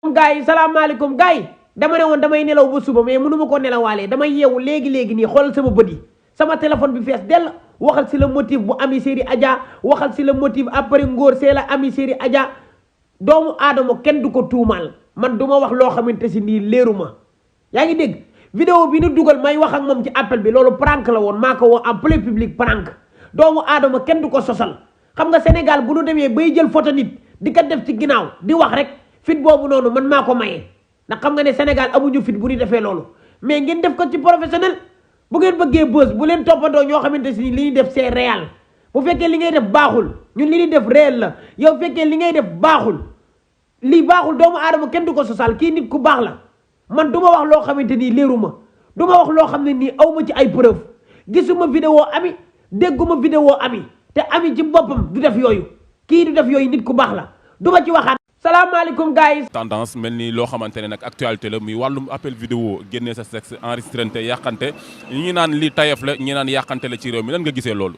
gars yi salaamaaleykum gars yi dama ne woon damay nelaw ba suba mais mënu ma ko nelawaalee damay yeewu léegi nii xoolal sama bët yi sama téléphone bi fees dell waxal si le motif bu Ami Série Adja waxal si le motif après ngóor see la Ami Série Adja doomu aadama kenn du ko tuumaal man du ma wax loo xamante si nii léeru ma yaa ngi dégg vidéo bi nu dugal may wax ak moom ci appel bi loolu prank la woon maa ko woo en plein public prank doomu aadama kenn du ko sosal xam nga Sénégal bu nu demee bay jël photo nit di ko def ci ginnaaw di wax rek fit boobu noonu man maa ko maye ndax xam nga ne Sénégal amuñu fit bu ñu defee loolu mais ngeen def ko ci professionnel bu ngeen bëggee bës bu leen toppandoo ñoo xamante si li ñuy def c'est réel bu fekkee li ngay def baaxul ñun li ñuy def réel la yow fekkee li ngay def baaxul lii baaxul doomu aadama kenn du ko sosal kii nit ku baax la man du ma wax loo xamante nii léeru ma du ma wax loo xam ne nii aw ma ci ay preuve gisuma vidéo Ami dégguma vidéo Ami te Ami ci boppam du def yooyu kii du def yooyu nit ku baax la du ma ci waxaat. salaamaaleykum gars yi. tendance mel ni loo xamante ne nag actualité la muy wàllum appel vidéo génnee sa sexe enregistrante yàqante ñi naan li tayef la ñi naan yàqante la ci réew mi lan nga gisee loolu.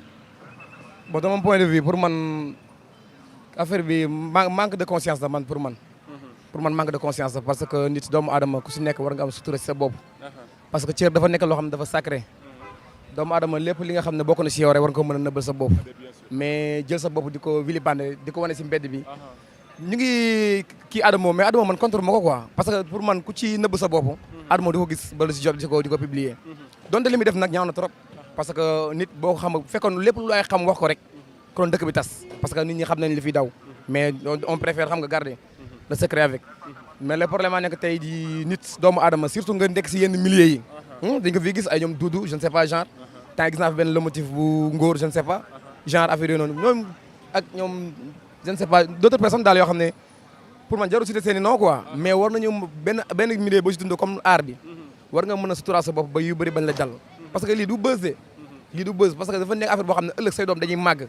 bon de mon point de vue pour man affaire bi manque de conscience la man pour man. pour man manque de conscience la parce que nit doomu aadama ku si nekk war nga am sutura si sa bopp. parce que cër dafa nekk loo xam ne dafa sacré. doomu aadama lépp li nga xam ne bokk na si yow rek war nga ko mën a nëbbal sa bopp. mais jël sa bopp di ko vilipender di ko wane si mbedd bi. ñu ngi kii Adamo mais Adamo man contre ma ko quoi parce que pour man ku ci nëbb sa bopp Adamo di ko gis ba lu si jot di ko publier donte li muy def nag ñaaw na trop parce que nit boo ko xam fekkoon lépp lu ay xam wax ko rek kon dëkk bi tas parce que nit ñi xam nañ li fi daw mais on préfère xam nga garder le secret avec mais le problème a nekk tey di nit doomu aadama surtout nga nekk si yenn milieux yi dañ ko fi gis ay ñoom Doudou je ne sais pas genre temps gis naa fi benn le motif bu ngóor je ne sais pas genre affaire yooyu noonu ñoom ak ñoom je ne sais pas d'autres personnes daal yoo xam ne pour man jarul cité seen i non quoi mais war nañu benn milieu boo si dund comme art bi war nga mën a sutural sa bopp ba yu bëri bañ la dal parce que lii du buzz de lii du buzz parce que dafa nekk affaire boo xam ne ëllëg say doom dañuy màgg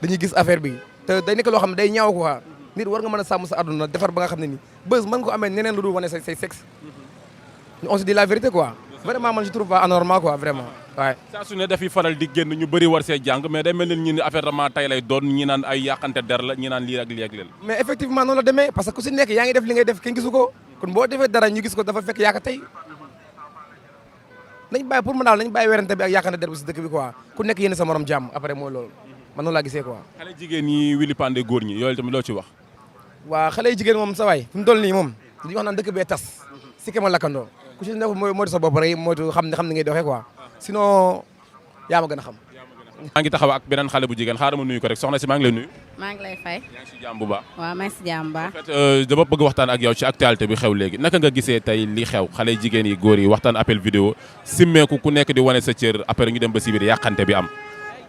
dañuy gis affaire bi te day nekk loo xam ne day ñaaw quoi nit war nga mën a sàmm sa àdduna defar ba nga xam ne nii buzz mën nga ko amee neneen lu dul wane say sexe on se dit la vérité quoi vraiment man je trouve pas anormal quoi vraiment waaye saa su ne dafiy faral di génn ñu bëri war see jàng mais day mel ni ñi ni affaire dama tay lay doon ñi naan ay yàqante der la ñi naan lii ak lii ak lii mais effectivement noonu la demee parce que ku si nekk yaa ngi def li ngay def kenn gisu ko kon boo defee dara ñu gis ko dafa fekk yaa ko tey nañ bàyyi pour mu daal nañ bàyyi werante bi ak yàqante der bi si dëkk bi quoi ku nekk yéen sa morom jàmm après mooy loolu man noonu laa gisee quoi xale jigéen ñi wili pande góor ñi yooyu tamit loo ci wax waa xale yi jigéen moom sa waay fi mu toll nii moom dañuy wax naan dëkk bee tas si kema lakkandoo ku si nekk mooy sa bopp rek mooy xam ne ngay doxee quoi sinon yaa ma gën a xam. maa ngi taxaw ak beneen xale bu jigéen xaaral ma nuyu ko rek soxna si maa ngi lay nuyu. maa ngi lay fay. yaa ngi si jàmm bu baax. waaw maa ngi si jàmm bu baax. en fait dama bëgg waxtaan ak yow ci actualité bi xew léegi naka nga gisee tey li xew xale jigéen yi góor yi waxtaan appel vidéo simmeeku ku nekk di wane sa cër après ñu dem ba si biir yàqante bi am.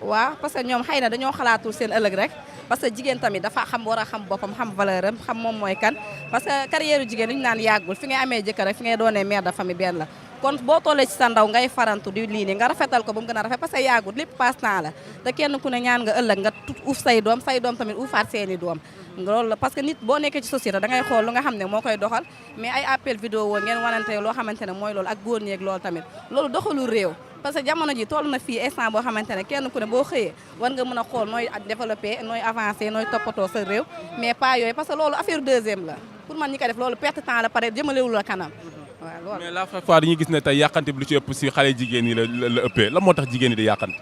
waaw parce que ñoom xëy na dañoo xalaatul seen ëllëg rek parce que jigéen tamit dafa war a xam boppam xam valeur am xam moom mooy kan parce que carrière jigéen dañu naan yàggul fi ngay amee jëkkër rek fi ngay doonee mère de famille benn la kon boo tollee ci sa ndaw ngay farantu di lii nii nga rafetal ko ba mu gën a rafet parce que yàggul lépp passe temps la te kenn ku ne ñaan nga ëllëg nga uuf say doom tamit uufaat seeni doom loolu la parce que nit boo nekkee ci société da ngay xool lu nga xam ne moo koy doxal mais ay appel vidéo ngeen wanante loo xamante ne mooy loolu ak góor ñeeg loolu tamit loolu doxalul réew parce que jamono ji toll na fii instant boo xamante ne kenn ku ne boo xëyee war nga mën a xool nooy développé nooy avancé nooy toppatoo sa réew mais pas yooyu parce que loolu affaire deuxième la pour man ñi ko def loolu perte temps la pare jëmalewul la kanam waaw loolu mais la fois dañuy gis ne tey yàqante bi lu ci ëpp si xale jigéen yi la ëppee lan moo tax jigéen yi di yàqante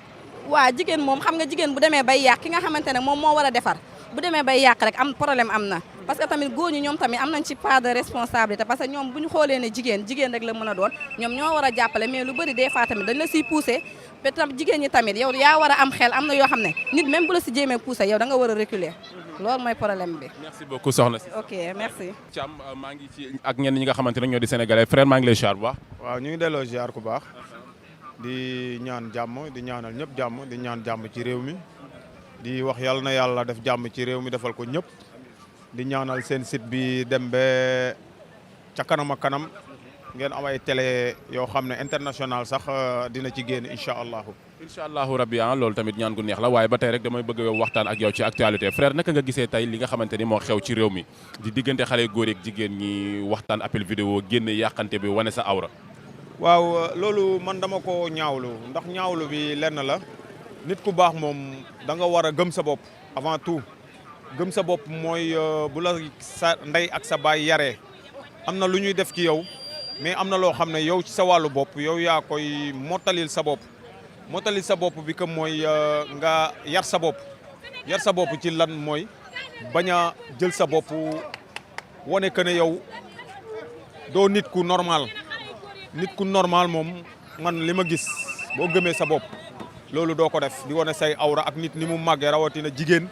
waaw jigéen moom xam nga jigéen bu demee bay yàq ki nga xamante ne moom moo war a defar bu demee bay yàq rek am problème am na parce que tamit góor ñi ñoom tamit am nañ ci part de responsabilité parce que ñoom bu ñu xoolee ne jigéen rek la mën a doon ñoom ñoo war a jàppale mais lu bëri des fois tamit dañ la siy poussé te tam jigéen ñi tamit yow yaa war a am xel am na yoo xam ne nit même bu la si jéemee poussé yow da nga war a reculer loolu mooy problème bi. merci beaucoup soxna si. ok merci. Thiam maa ngi ci ak ñenn ñi nga xamante ne ñoo di sénégalais frère maa ngi lay ziar bu baax. waaw ñu ngi delloo ziar ku baax di ñaan jàmm di ñaanal ñëpp jàmm di ñaan jàmm ci réew mi di wax yàlla na yàlla def jàmm ci réew mi defal ko ñëpp di ñaanal seen site bi dem ba ca kanam ak kanam ngeen am ay télé yoo xam ne international sax dina ci génn incha allahu. incha allahu rabbi loolu tamit ñaan gu neex la waaye ba tey rek damay bëgg waxtaan ak yow ci actualité frère naka nga gisee tey li nga xamante ni moo xew ci réew mi di diggante xale góor ak jigéen ñi waxtaan appel vidéo génne yàqante bi wane sa awra. waaw loolu man dama ko ñaawlu ndax ñaawlu bi lenn la nit ku baax moom da nga war a gëm sa bopp avant tout gëm sa bopp mooy bu la sa ndey ak sa baay yaree am na lu ñuy def ci yow mais am na loo xam ne yow ci sa wàllu bopp yow yaa koy mottalil sa bopp bi que mooy nga yar sa bopp ci lan mooy bañ a jël sa bopp wane que ne yow doo nit ku normal moom man li ma gis boo gëmee sa bopp loolu doo ko def di wane say awra ak nit ni mu màggee rawatina jigéen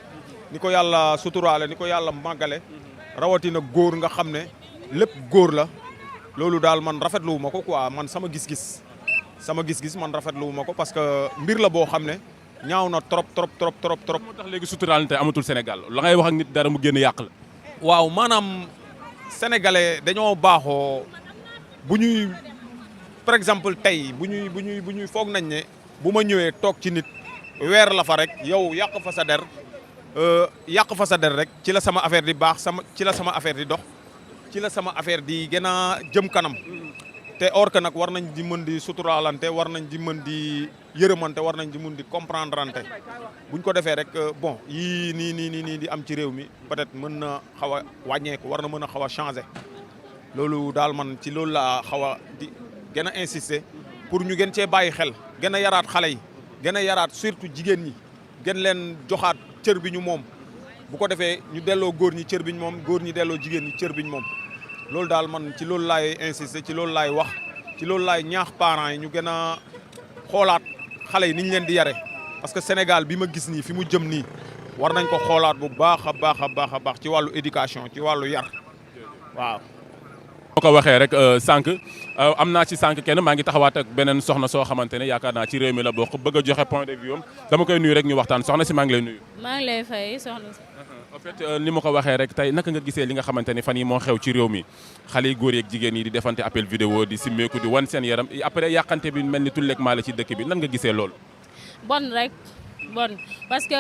ni ko yàlla suturaale ni ko yàlla màggale rawatina góor nga xam ne lépp góor la loolu daal man rafetluwu ma ko quoi man sama gis-gis man rafetluwu ma ko parce que mbir la boo xam ne ñaaw na trop. moo tax léegi suturaalante amatul Sénégal la ngay wax ak nit dara mu génn yàq la. waaw maanaam sénégalais dañoo baaxoo bu ñuy par exemple tey bu ñuy foog nañ ne bu ma ñëwee toog ci nit weer la fa rek yow yàq fa sa der rek ci la sama affaire di baax ci la sama affaire di dox ci la sama affaire di gën a jëm kanam te or que nag war nañ di mën di suturaalante war nañ di mën di yërëmante war nañ di mën di comprendrante buñ ko defee rek bon yii nii di am ci réew mi peut-être mën na xaw a wàññeeku war na mën a xaw a changer loolu daal man ci loolu laa xaw a di gën a insister pour ñu gën cee bàyyi xel gën a yaraat xale yi gën a yaraat surtout jigéen ñi gën leen joxaat cër bi ñu moom bu ko defee ñu delloo góor ñi cër bi ñu moom góor ñi delloo jigéen ñi cër bi ñu moom loolu daal man ci loolu laay insister ci loolu laay wax ci loolu laay ñaax parents yi ñu gën a xoolaat xale yi ni ñu leen di yare parce que Sénégal bi ma gis nii fi mu jëm nii war nañ ko xoolaat bu baax a baax ci wàllu éducation ci wàllu yar waaw. boo ko waxee rek sànq am naa ci sànq kenn maa ngi taxawaat ak beneen soxna soo xamante ne yaakaar naa ci réew mi la bokk bëgg a joxe point de vue am dama koy nuyu rek ñu waxtaan soxna si maa ngi lay nuyu. maa ngi lay fay soxna si. en fait ni ma ko waxee rek tey naka nga gisee li nga xamante ni fan yi moo xew ci réew mi xale yi góor yeeg jigéen yi di defante appel vidéo di simmeeku di wan seen yaram après yàqante bi mel ni tulleeg maa la ci dëkk bi nan nga gisee loolu. bon parce que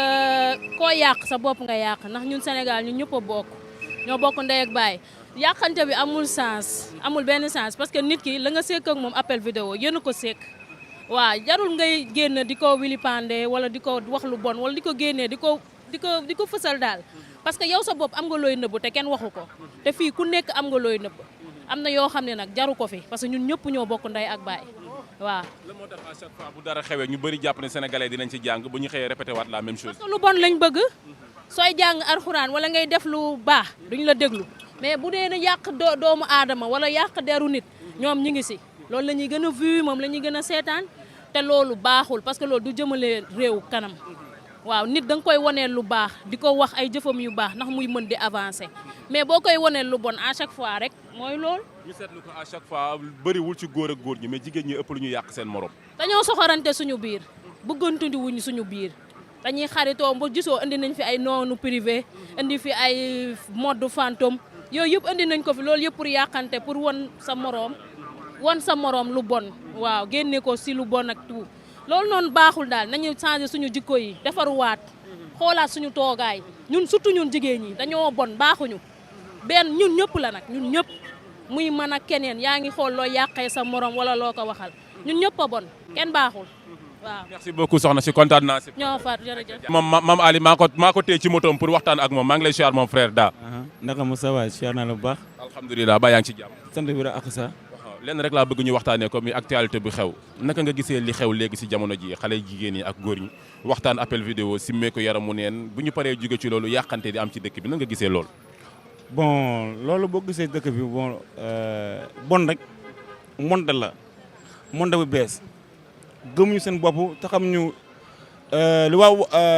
koo yàq sa bopp nga yàq ndax ñun Sénégal ñun ñëpp a bokk ñoo bokk ndey ak baay yàqante bi amul sens amul benn sens parce que nit ki la nga sekk ak moom appel vidéo yéen ko sekk waaw jarul ngay génn di ko wilipande wala di ko wax lu bon wala di ko génnee di ko fësal daal parce que yow sa bopp am nga looy nëbb te kenn waxu ko te fii ku nekk am nga looy nëbb am na yoo xam ne nag jaru ko fi parce que ñun ñëpp ñoo bokk ndey ak baay waaw. lan moo tax à chaque fois bu dara xewee ñu bëri jàpp ne sénégalais dinañ ci jàng bu ñu xëyee répété waat la même chose. parce que lu bon lañ bëgg sooy jàng alxuraan wala ngay def lu baax duñ la déglu mais bu dee ne yàq doomu aadama wala yàq deru nit ñoom ñi ngi si loolu la ñuy gën a vu moom la ñuy gën a seetaan te loolu baaxul parce que loolu du jëmale réew kanam. waaw nit da nga koy waneel lu baax di ko wax ay jëfam yu baax ndax muy mën di avancer mais boo koy waneel lu bon à chaque fois rek mooy loolu. ñu seetlu ko à chaque fois bëriwul ci góor ak góor ñi mais jigéen ñi ëpp lu ñu yàq seen morom. dañoo soxorante suñu biir bëggantundi wuñ suñu biir dañuy xaritoo ba gisoo indi nañ fi ay noonu privé indi fi ay mode fantôme yooyu yëpp indi nañ ko fi loolu yëpp pour yàqante pour wan sa moroom lu bon waaw génne ko si lu bon ak tout. loolu noonu baaxul daal nañu changer suñu jikko yi defaruwaat xoolaat suñu toogaay ñun surtout ñun jigéen ñi dañoo bon baaxuñu ñun ñëpp la nag ñun ñëpp muy mën ak keneen yaa ngi xool loo yàqee sa morom wala loo ko waxal ñun ñëpp a bon kenn baaxul waaw. merci beaucoup soxna si kontaan naa si. ñoo far jërëjëf. mam Ali maa ko téye ci motoom pour waxtaan ak moom maa ngi lay siyaar mon frère Da. naka Moussa waay siyaar naa la bu baax. alhamdulilah ba yaa ngi ci jàmm. sant bi ak sa. lenn rek laa bëgg ñu waxtaanee ko mi actualité bu xew naka nga gisee li xew léegi si jamono ji xale jigéen yi ak góor ñi waxtaan appel vidéo simmee ko yaramu neen bu ñu paree jóge ci loolu yàqante di am ci dëkk bi nan nga gisee loolu. bon loolu boo gisee dëkk bi bon rek monde la monde bu bees gëmuñu seen bopp te xam ñu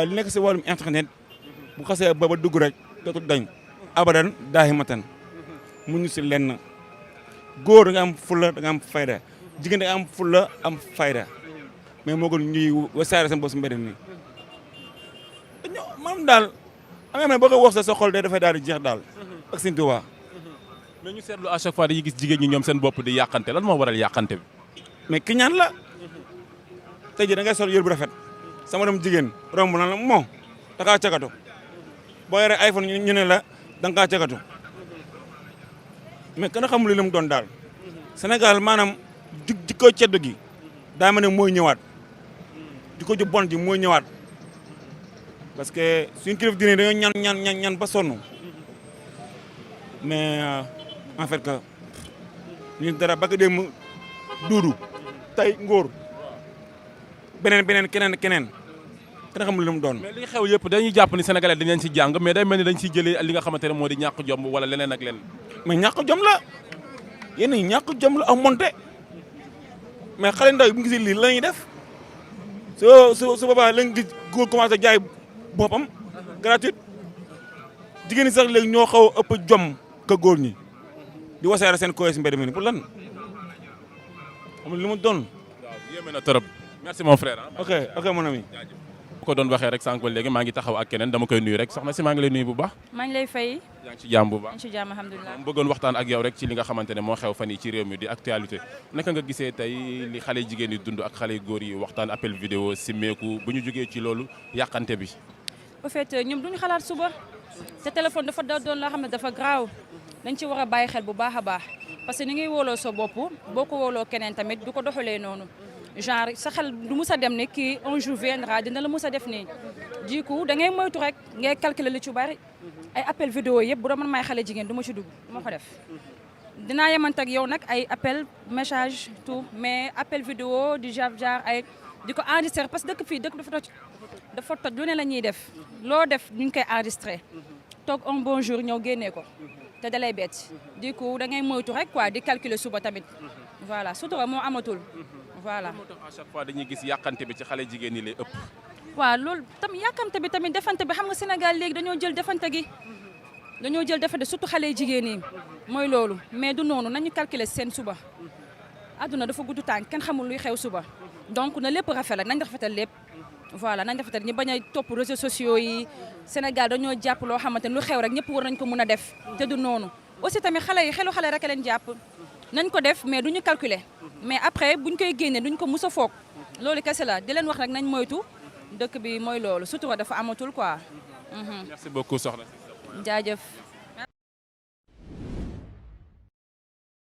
li nekk si wàllum internet bu xasee ba dugg rek dootul dañ abadan daahimatan muñu si lenn. góor da nga am fulla da nga am fayda jigéen da nga am fulla am fayda mais moo gën ñuy wasaare seen bopp si mbedd mi dañoo maanaam daal amee boo ko wax sa xol day dafay daal di jeex daal ak seen tuwaa. mais ñu seetlu à chaque fois dañuy gis jigéen ñi ñoom seen bopp di yàqante lan moo waral yàqante bi. mais ki ñaan la tey jii da ngay sol yër bu rafet sama dem jigéen romb na la moo da kaa cagatu boo yoree iPhone ñu ne la da nga kaa cagatu. mais kana xamul li mu doon daal Sénégal maanaam jikko ceddo gi daa mel ne mooy ñëwaat jikko ju bon ji mooy ñëwaat parce que suñu kilifa diine dañoo ñaan ba sonn mais en fait que ñu dara ba dem duudu tey ngóor beneen keneen kenn xamul lu mu doon. mais li xew yëpp dañuy jàpp ni sénégalais dañ leen si jàng mais day mel ni dañ siy jëlee li nga xamante ne moo di ñàkk jom wala leneen ak leneen. mais ñàkk jom la yéen ñi ñàkk jom la ak monté mais xale ndaw yi bu ñu gisee lii la ñuy def su boobaa lañ gis góor commencé jaay boppam gratuite jigéen ñi sax léegi ñoo xaw a ëpp jom ka góor ñi di wasaare seen koy si mbedd mi pour lan amul lu mu doon. waaw yéeme na trop merci mon frère. ok mon ami. bu ko doon waxee rek sànq ba léegi maa ngi taxaw ak keneen dama koy nuyu rek soxna si maa ngi lay nuyu bu baax. maa ngi lay fay. yaa ngi ci jàmm bu baax. maa ngi ci jàmm alhamdulilah. mu bëggoon waxtaan ak yow rek ci li nga xamante ne moo xew fan yi ci réew mi di actualité naka nga gisee tey li xale jigéen yi dund ak xale góor yi waxtaan appel vidéo simmeeku bu ñu jógee ci loolu yàqante bi. au fait ñoom duñu xalaat suba te téléphone dafa doon loo xam ne dafa graaw dañ ci war a bàyyi xel bu baax a baax parce que ni ngay wóoloo sa bopp boo ko wóoloo keneen tamit du ko doxalee noonu genre sa xel du mus a dem ne kii un jour viendra dina la mus a def nii du coup da ngay moytu rek ngay calculer li ci bari ay appel vidéo yëpp bu doon man may xale jigéen du ma ci dugg du ma ko def dinaa yemante ak yow nag ay appel message tout mais appel vidéo di jaar ay di ko enregistrer parce que dëkk fii dëkk dafa toj lu ne la ñuy def loo def ñu ngi koy enregistrer toog un bon jour ñëw génnee ko te dalay bett du coup da ngay moytu rek quoi di calculer suba tamit voilà sutura moo amatul voilà. moo tax à chaque fois dañuy gis yàqante bi ci xale jigéen ñi lay ëpp. waaw loolu tam yàkkamte bi tamit defante bi xam nga Sénégal léegi dañoo jël defante gi dañoo jël defante surtout xale jigéen yi mooy loolu mais du noonu nañu calculer seen suba adduna dafa gudd tànk kenn xamul luy xew suba donc na lépp rafet la nañ rafetal lépp voilà nañ rafetal ñu bañ a topp réseaux sociaux yi Sénégal dañoo jàpp loo xamante ne lu xew rek ñëpp war nañ ko mun a def te du noonu aussi tamit xale yi xelu xale rek a leen jàpp nañ ko def mais duñu calculer mais après buñ koy génnee duñ ko mus a foog loolu kese la di leen wax rek nañ moytu dëkk bi mooy loolu surtout dafa amatul quoi. merci beaucoup soxna. jaajëf.